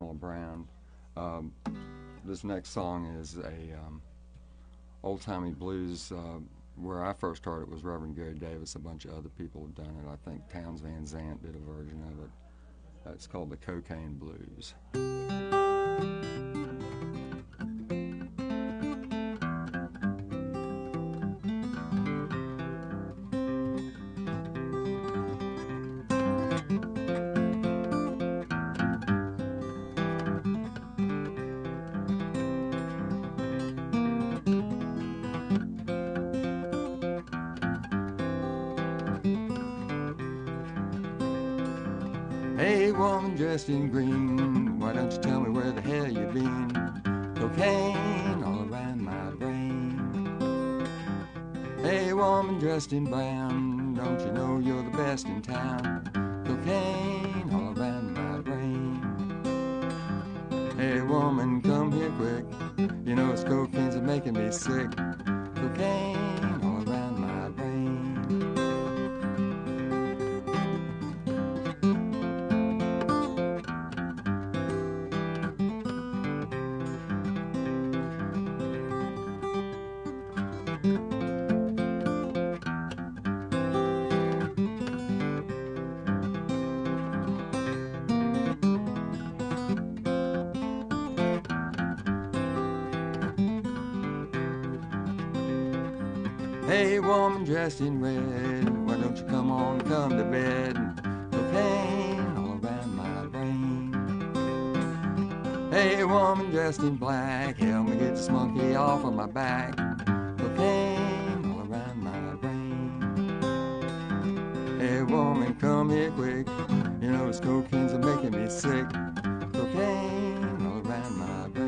Brown. Um, this next song is a old-timey blues. Where I first heard it was Reverend Gary Davis. A bunch of other people have done it. I think Townes Van Zandt did a version of it. It's called the Cocaine Blues. Hey, woman dressed in green, why don't you tell me where the hell you been? Cocaine all around my brain. Hey, woman dressed in brown, don't you know you're the best in town? Cocaine all around my brain. Hey, woman, come here quick, you know it's cocaine's making me sick. Cocaine all around my brain. Hey, woman dressed in red, why don't you come on, come to bed? Cocaine all around my brain. Hey, woman dressed in black, help me get this monkey off of my back. Cocaine all around my brain. Hey, woman, come here quick, you know this cocaine's making me sick. Cocaine all around my brain.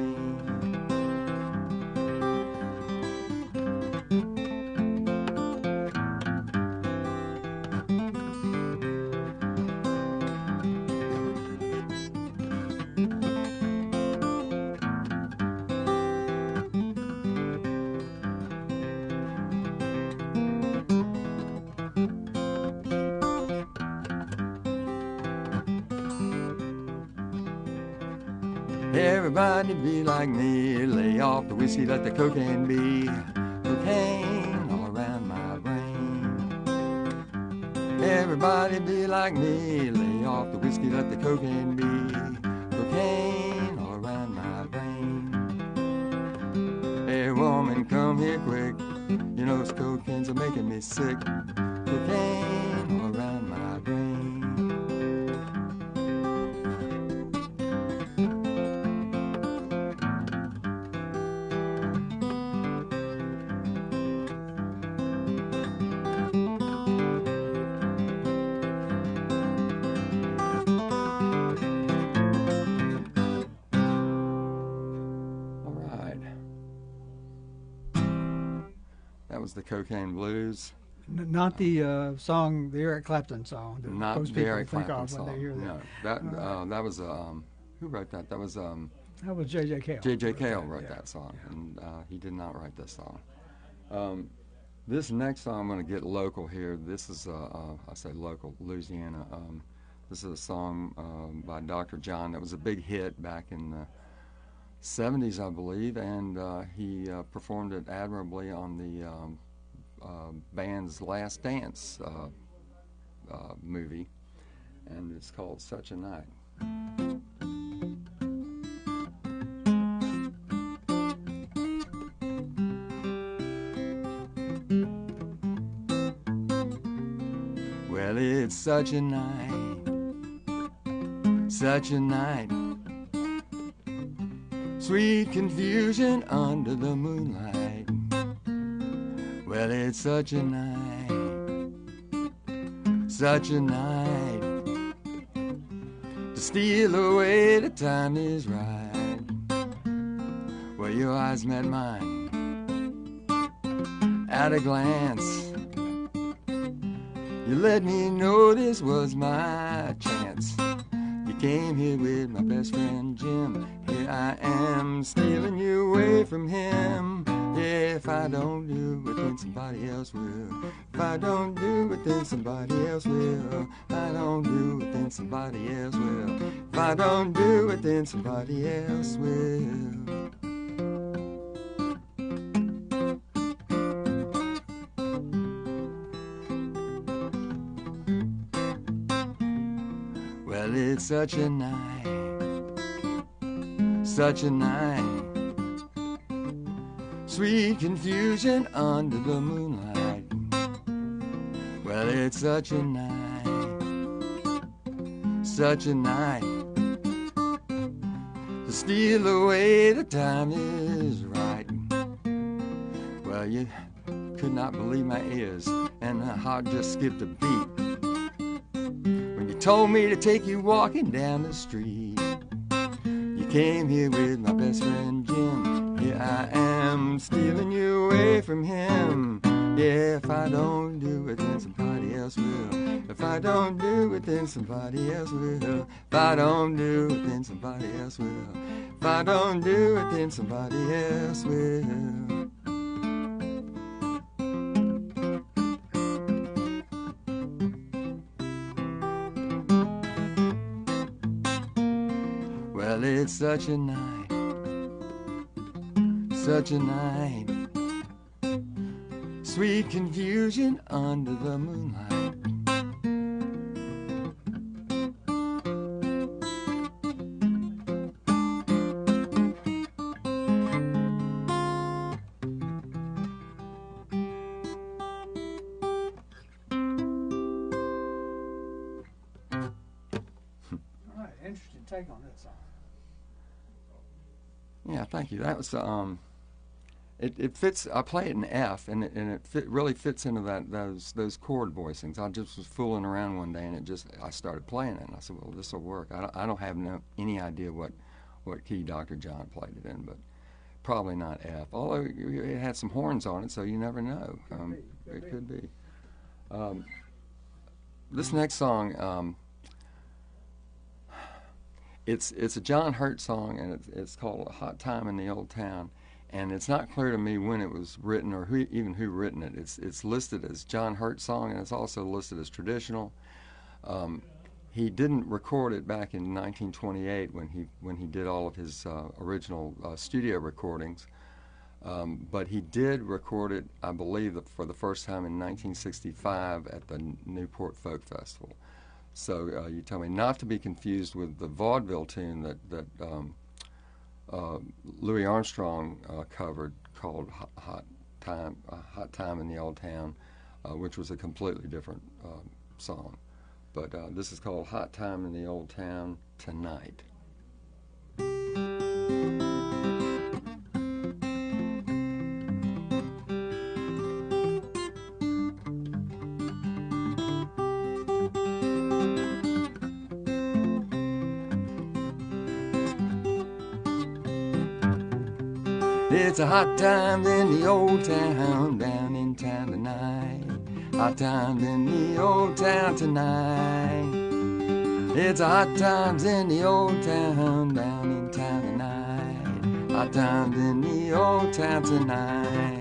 Everybody be like me, lay off the whiskey, let the cocaine be. Cocaine all around my brain. Everybody be like me, lay off the whiskey, let the cocaine be. Cocaine all around my brain. Hey woman, come here quick, you know this cocaine's making me sick. Cocaine all around my brain. That was the Cocaine Blues. Not the song, the Eric Clapton song that Not most the people Eric think Clapton of song. when they hear that. No, that was who wrote that? That was J.J. Cale. J.J. Cale wrote that song, and he did not write this song. This next song, I'm going to get local here. This is I say local, Louisiana. This is a song by Dr. John that was a big hit back in the 70s, I believe, and he performed it admirably on the band's Last Dance movie, and it's called Such a Night. Well, it's such a night, such a night. Sweet confusion under the moonlight. Well, it's such a night, such a night. To steal away the time is right. Well, your eyes met mine at a glance. You let me know this was my chance. You came here with my best friend Jim. Here I am, stealing you away from him. Yeah, if I don't do it, then somebody else will. If I don't do it, then somebody else will. If I don't do it, then somebody else will. If I don't do it, then somebody else will. Well, it's such a night, such a night. Sweet confusion under the moonlight. Well, it's such a night, such a night. To steal away the time is right. Well, you could not believe my ears, and my heart just skipped a beat when you told me to take you walking down the street. You came here with my best friend Jim. Here I am stealing you away from him. Yeah, if I don't do it, then somebody else will. If I don't do it, then somebody else will. If I don't do it, then somebody else will. If I don't do it, then somebody else will. Well, it's such a night, such a night. Sweet confusion under the moonlight. All right, interesting take on that song. Yeah, thank you. That was it fits. I play it in F, and it really fits into those chord voicings. I just was fooling around one day, and I started playing it, and I said, well, this will work. I don't have any idea what key Dr. John played it in, but probably not F. Although it had some horns on it, so you never know. It could be. This next song. It's a John Hurt song, and it's called "A Hot Time in the Old Town." And it's not clear to me when it was written or even who written it. It's listed as John Hurt song, and it's also listed as traditional. He didn't record it back in 1928 when he did all of his original studio recordings, but he did record it, I believe, for the first time in 1965 at the Newport Folk Festival. So you tell me not to be confused with the vaudeville tune that Louis Armstrong covered called "Hot Time in the Old Town," which was a completely different song. But this is called "Hot Time in the Old Town Tonight." It's a hot time in the old town, down in town tonight. Hot time in the old town tonight. It's a hot times in the old town, down in town tonight. Hot times in the old town tonight.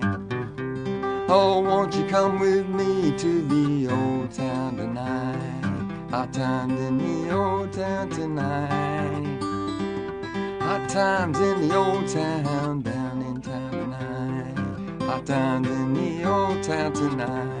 Oh, won't you come with me to the old town tonight? Hot times in the old town tonight. Hot times in the old town, down in town tonight. Hot times in the old town tonight.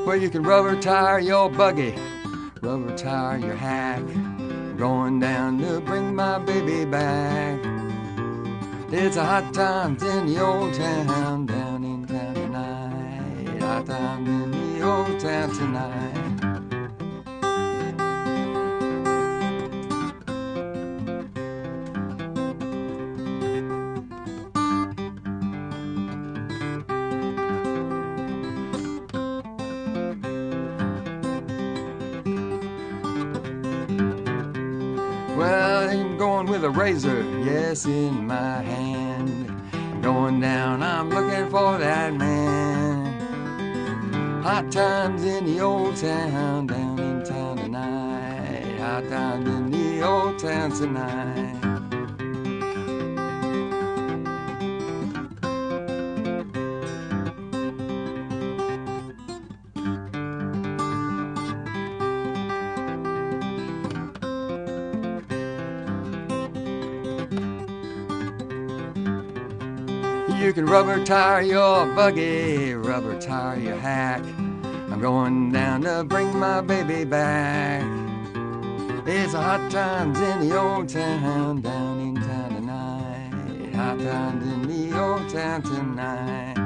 Well, you can rubber tire your buggy, rubber tire your hack, going down to bring my baby back. It's a hot times in the old town, down in town tonight. Hot times in the old town tonight. Well, I'm going with a razor, yes, in my hand. I'm going down, I'm looking for that man. Hot times in the old town, down in town tonight. Hot times in the old town tonight. You can rubber tire your buggy, rubber tire your hack. I'm going down to bring my baby back. It's a hot times in the old town, down in town tonight. Hot times in the old town tonight.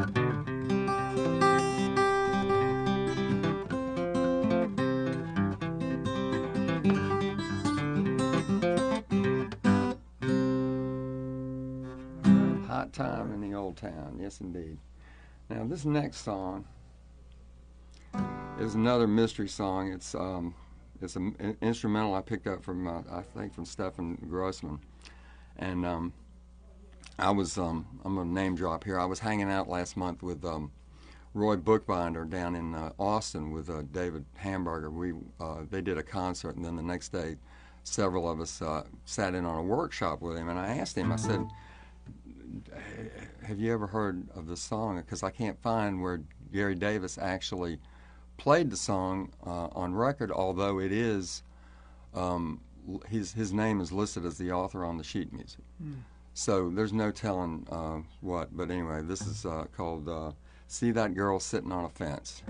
Hot time in the old town, yes indeed. Now this next song is another mystery song. It's an instrumental I picked up from I think from Stephen Grossman, and I'm gonna name drop here. I was hanging out last month with Roy Bookbinder down in Austin with David Hamburger. They did a concert, and then the next day, several of us sat in on a workshop with him, and I asked him. I said, have you ever heard of this song? Because I can't find where Gary Davis actually played the song on record, although it is his name is listed as the author on the sheet music. So there's no telling what. But anyway, this is called See That Girl Sitting on a Fence.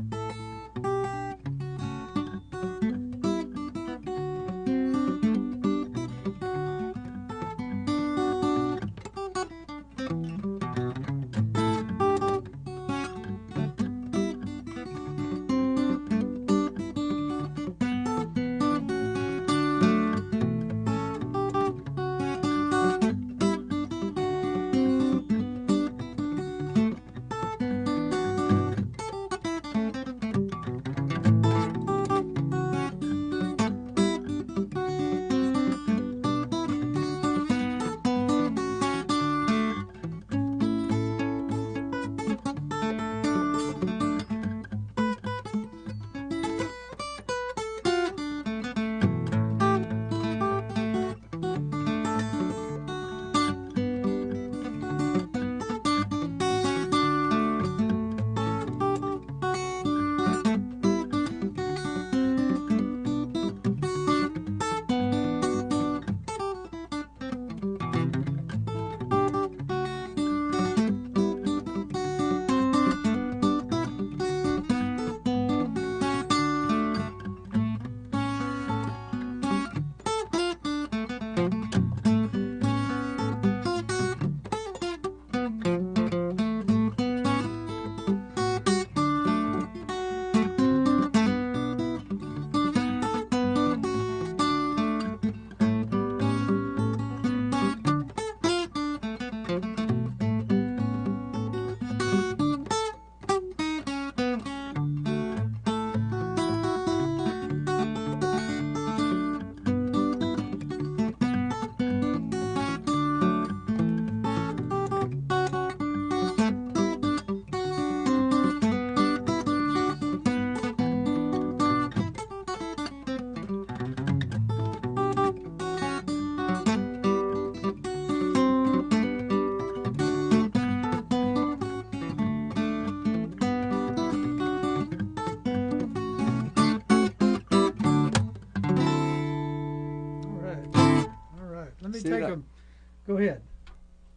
Go ahead.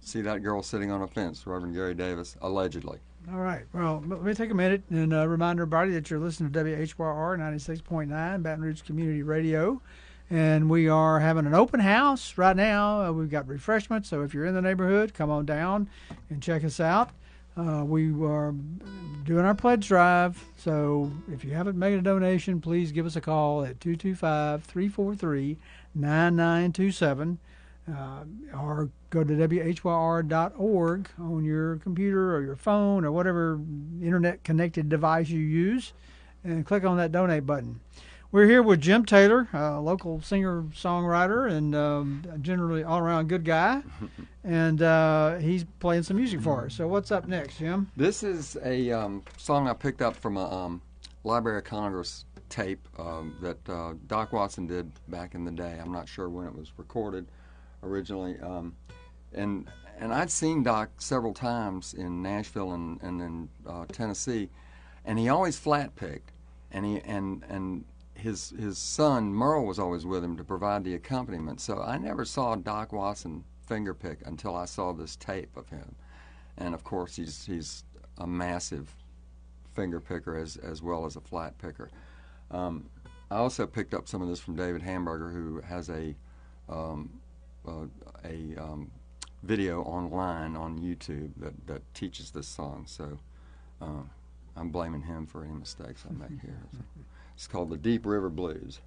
See That Girl Sitting on a Fence, Reverend Gary Davis, allegedly. All right. Well, let me take a minute and remind everybody that you're listening to WHYR 96.9, Baton Rouge Community Radio. And we are having an open house right now. We've got refreshments, so if you're in the neighborhood, come on down and check us out. We are doing our pledge drive, so if you haven't made a donation, please give us a call at 225-343-9927. Or go to WHYR.org on your computer or your phone or whatever internet-connected device you use and click on that donate button. We're here with Jim Taylor, a local singer-songwriter and generally all-around good guy, and he's playing some music for us. So what's up next, Jim? This is a song I picked up from a Library of Congress tape that Doc Watson did back in the day. I'm not sure when it was recorded originally, and I'd seen Doc several times in Nashville and in Tennessee, and he always flat picked, and his son Merle was always with him to provide the accompaniment. So I never saw Doc Watson finger pick until I saw this tape of him, and of course he's a massive finger picker as well as a flat picker. I also picked up some of this from David Hamburger, who has a video online on YouTube that teaches this song. So I'm blaming him for any mistakes I make here. So it's called the Deep River Blues.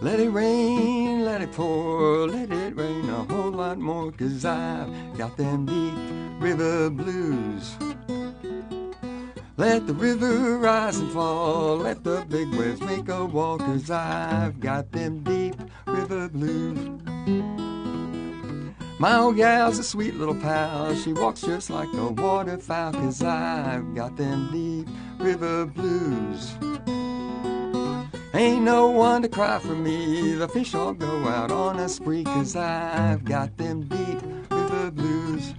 Let it rain, let it pour, let it rain a whole lot more, 'cause I've got them deep river blues. Let the river rise and fall, let the big waves make a wall, 'cause I've got them deep river blues. My old gal's a sweet little pal, she walks just like a waterfowl, 'cause I've got them deep river blues. Ain't no one to cry for me, the fish all go out on a spree, 'cause I've got them deep river blues.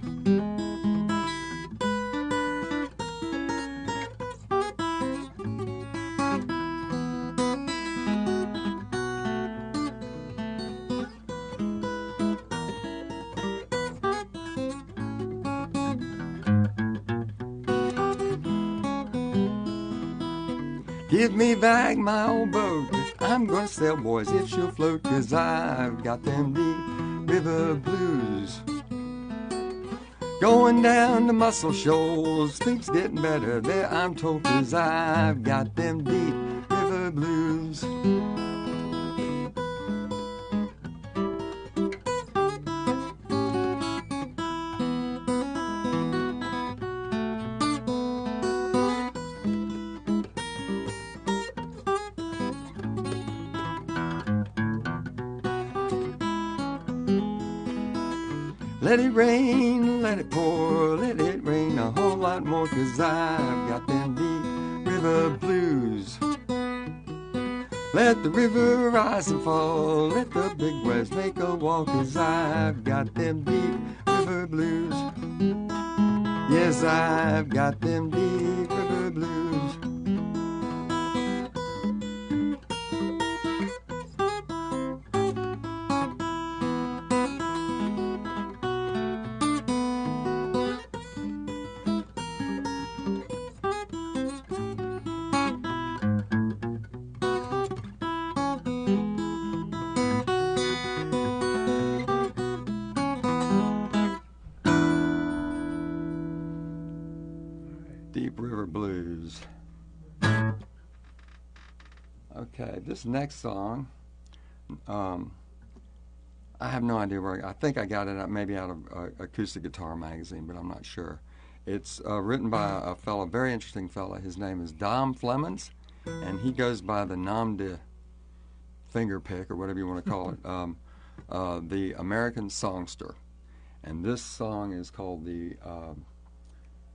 Give me back my old boat, I'm gonna sail, boys, if she'll float, 'cause I've got them deep river blues. Going down to Muscle Shoals, things getting better there, I'm told, 'cause I've got them deep river blues. Let it rain, let it pour, let it rain a whole lot more, 'cause I've got them deep river blues. Let the river rise and fall, let the big waves make a wall, 'cause I've got them deep river blues. Yes, I've got them deep river blues. Deep River Blues. Okay, this next song, I have no idea where. I think I got it maybe out of Acoustic Guitar Magazine, but I'm not sure. It's written by a fellow, very interesting fellow. His name is Dom Flemons, and he goes by the nom de finger pick, or whatever you want to call it, the American Songster. And this song is called the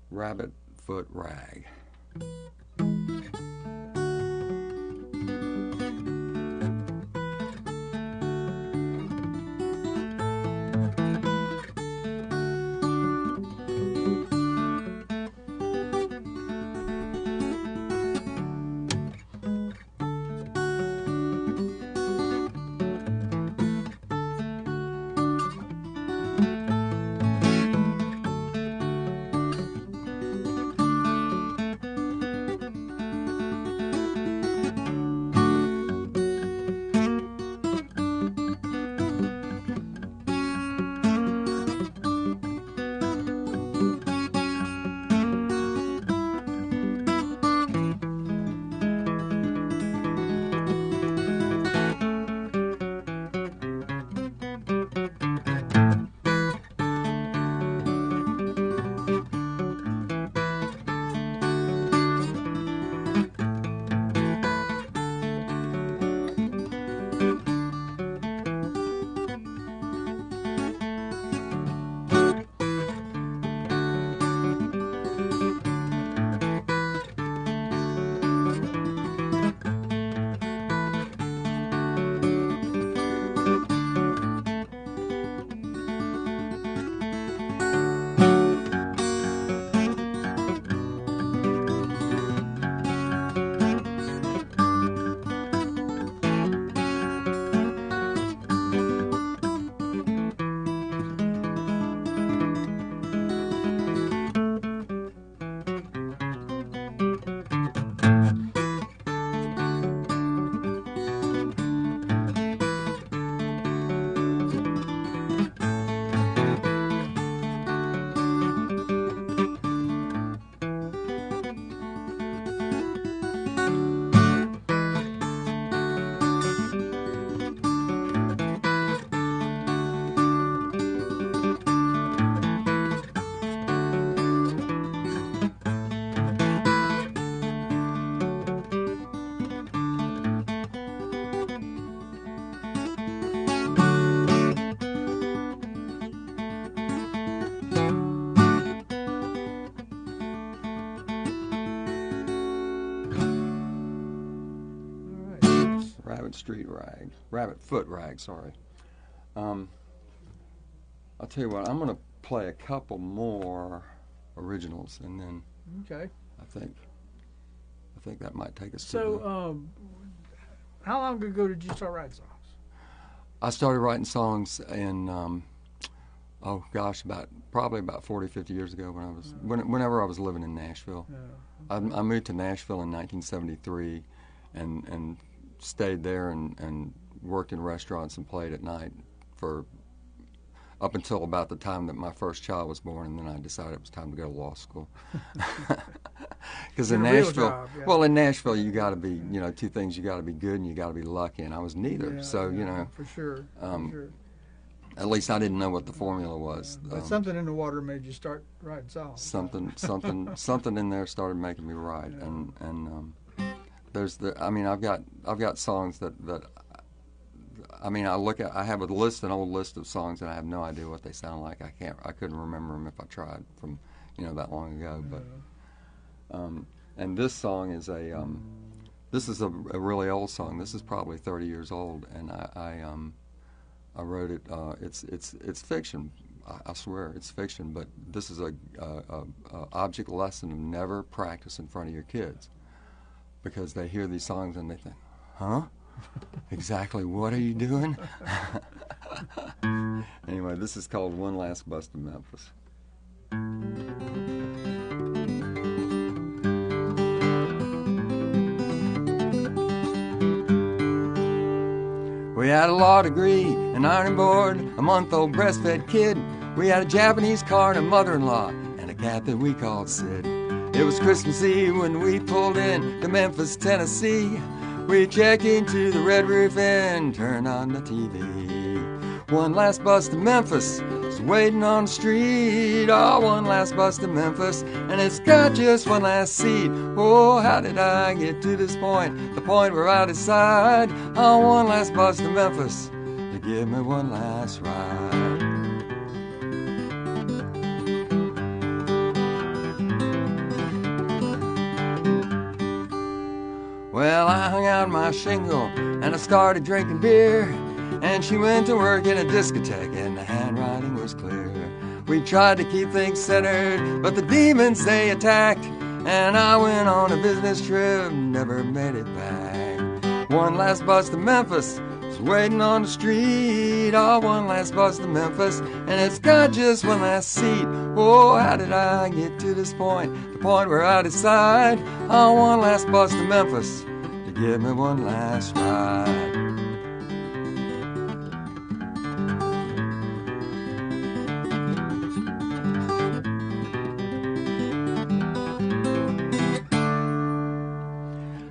Rabbit Foot Rag. Rabbit Foot Rag, sorry. I'll tell you what, I'm going to play a couple more originals, and then Okay. I think that might take us to So, how long ago did you start writing songs? I started writing songs in, probably about 40, 50 years ago whenever I was living in Nashville. I moved to Nashville in 1973 and stayed there and worked in restaurants and played at night for up until about the time that my first child was born, and then I decided it was time to go to law school. Because in Nashville, in Nashville you got to be, two things: you got to be good and you got to be lucky. And I was neither, for sure. At least I didn't know what the formula was. But something in the water made you start writing songs. Something in there started making me write, and there's I've got songs that I have an old list of songs, and I have no idea what they sound like. I couldn't remember them if I tried from, that long ago. But and this song is this is a really old song. This is probably 30 years old, and I wrote it. It's fiction. I swear it's fiction. But this is a object lesson of never practice in front of your kids, because they hear these songs and they think, huh? Exactly what are you doing? Anyway, this is called One Last Bus to Memphis. We had a law degree, an ironing board, a month-old breastfed kid. We had a Japanese car and a mother-in-law and a cat that we called Sid. It was Christmas Eve when we pulled in to Memphis, Tennessee. We checked into the Red Roof Inn, turned on the TV. One last bus to Memphis is waiting on the street. Oh, one last bus to Memphis, and it's got just one last seat. Oh, how did I get to this point, the point where I decide on one last bus to Memphis to give me one last ride. Well, I hung out my shingle and I started drinking beer, and she went to work in a discotheque and the handwriting was clear. We tried to keep things centered, but the demons they attacked, and I went on a business trip, never made it back. One last bus to Memphis is waiting on the street. Oh, one last bus to Memphis, and it's got just one last seat. Oh, how did I get to this point, the point where I decide on one last bus to Memphis to give me one last ride.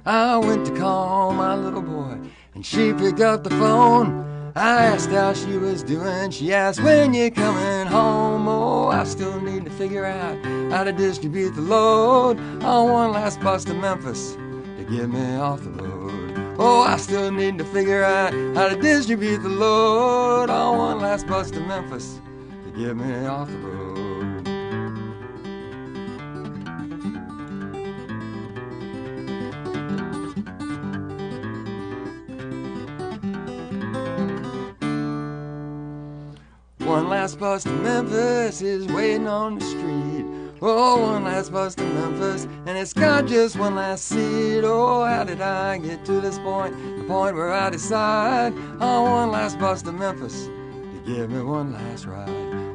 I went to call my little boy, and she picked up the phone. I asked how she was doing. She asked, when you coming home? Oh, I still need to figure out how to distribute the load on one last bus to Memphis to get me off the road. Oh, I still need to figure out how to distribute the load on one last bus to Memphis to get me off the road. One last bus to Memphis is waiting on the street. Oh, one last bus to Memphis, and it's got just one last seat. Oh, how did I get to this point, the point where I decide on one last bus to Memphis to give me one last ride?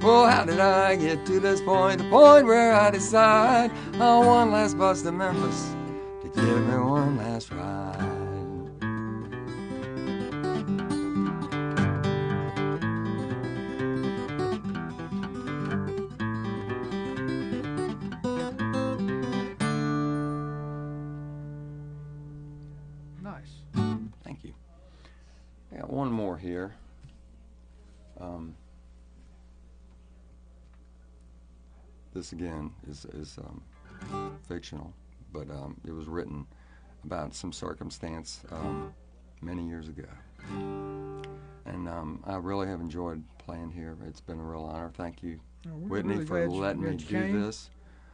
Oh, how did I get to this point, the point where I decide on one last bus to Memphis to give me one last ride? Thank you. I got one more here. This again is fictional, but it was written about some circumstance many years ago. And I really have enjoyed playing here. It's been a real honor. Thank you, Whitney, really for letting me do this.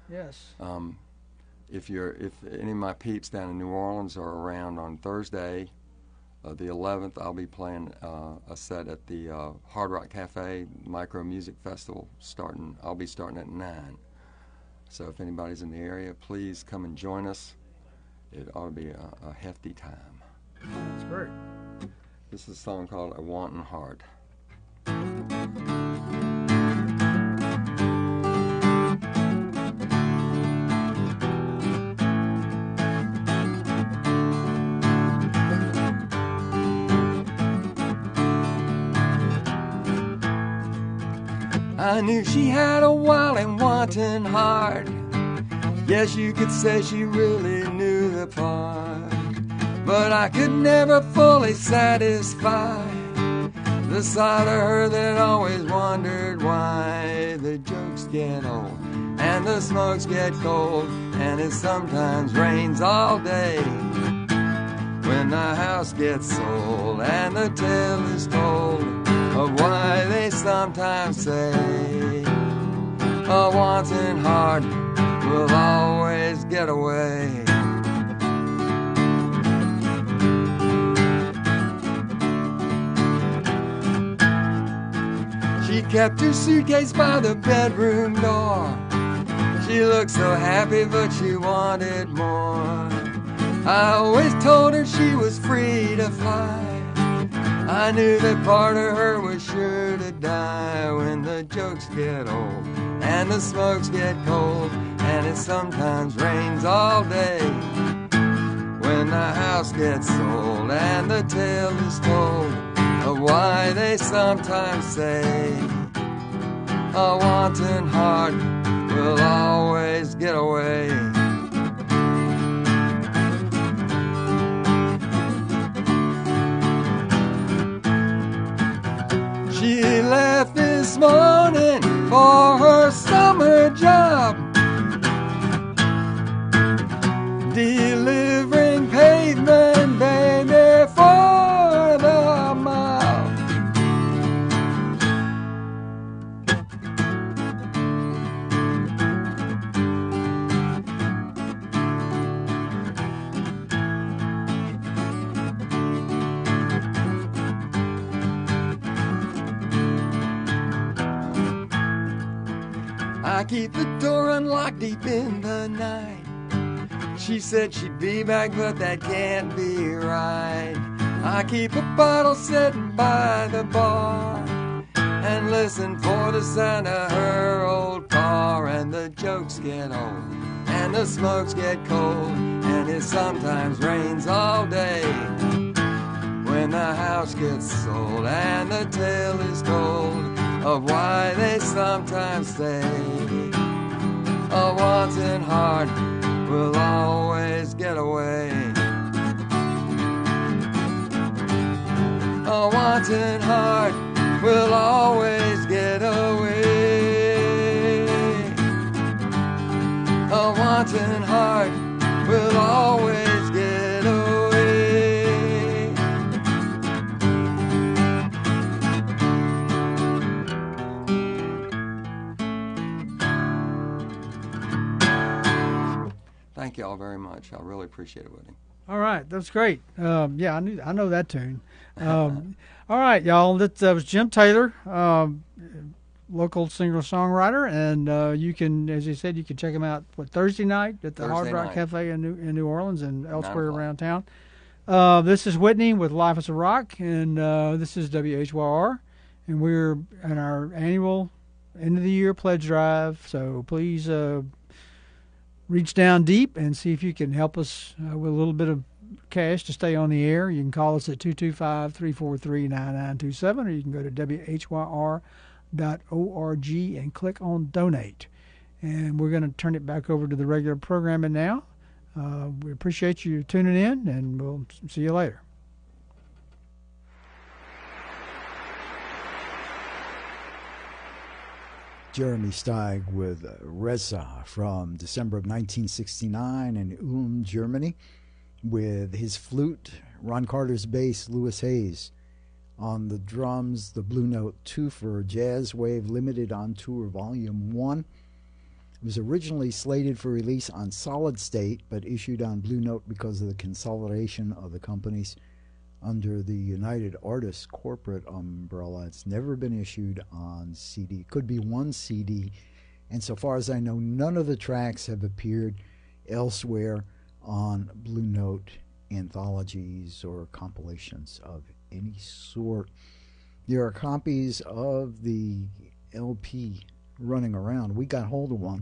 Yes. If any of my peeps down in New Orleans are around on Thursday, The 11th, I'll be playing a set at the Hard Rock Cafe Micro Music Festival. I'll be starting at 9. So if anybody's in the area, please come and join us. It ought to be a hefty time. That's great. This is a song called "A Wantin' Heart." I knew she had a wild and wanton heart. Yes, you could say she really knew the part. But I could never fully satisfy the side of her that always wondered why. The jokes get old and the smokes get cold, and it sometimes rains all day. When the house gets sold and the tale is told of why they sometimes say a wanton heart will always get away. She kept her suitcase by the bedroom door. She looked so happy, but she wanted more. I always told her she was free to fly. I knew that part of her was sure to die. When the jokes get old and the smokes get cold, and it sometimes rains all day. When the house gets sold and the tale is told of why they sometimes say a wanton heart will always get away. She left this morning for her summer job, delivering pavement, baby, for the mob. I keep the door unlocked deep in the night. She said she'd be back, but that can't be right. I keep a bottle sitting by the bar and listen for the sound of her old car. And the jokes get old and the smokes get cold, and it sometimes rains all day. When the house gets sold and the tale is told of why they sometimes say a wanton heart will always get away. A wanton heart will always get away. A wanton heart will always get away. Thank you all very much. I really appreciate it, Woody. All right, that's great. Yeah, I know that tune. All right, y'all. That was Jim Taylor, local singer-songwriter, and you can, as you said, you can check him out Thursday night at the Hard Rock Cafe in New Orleans and elsewhere around town. This is Whitney with Life is a Rock, and this is WHYR, and we're in our annual end of the year pledge drive. So please reach down deep and see if you can help us with a little bit of cash to stay on the air. You can call us at 225-343-9927, or you can go to WHYR.org and click on Donate. And we're going to turn it back over to the regular programming now. We appreciate you tuning in, and we'll see you later. Jeremy Steig with Reza from December of 1969 in Ulm, Germany, with his flute, Ron Carter's bass, Louis Hayes. On the drums, the Blue Note 2 for Jazz Wave Limited on Tour Volume 1. It was originally slated for release on Solid State, but issued on Blue Note because of the consolidation of the companies. under the United Artists corporate umbrella. It's never been issued on CD. Could be one CD, and so far as I know, none of the tracks have appeared elsewhere on Blue Note anthologies or compilations of any sort. There are copies of the LP running around. We got hold of one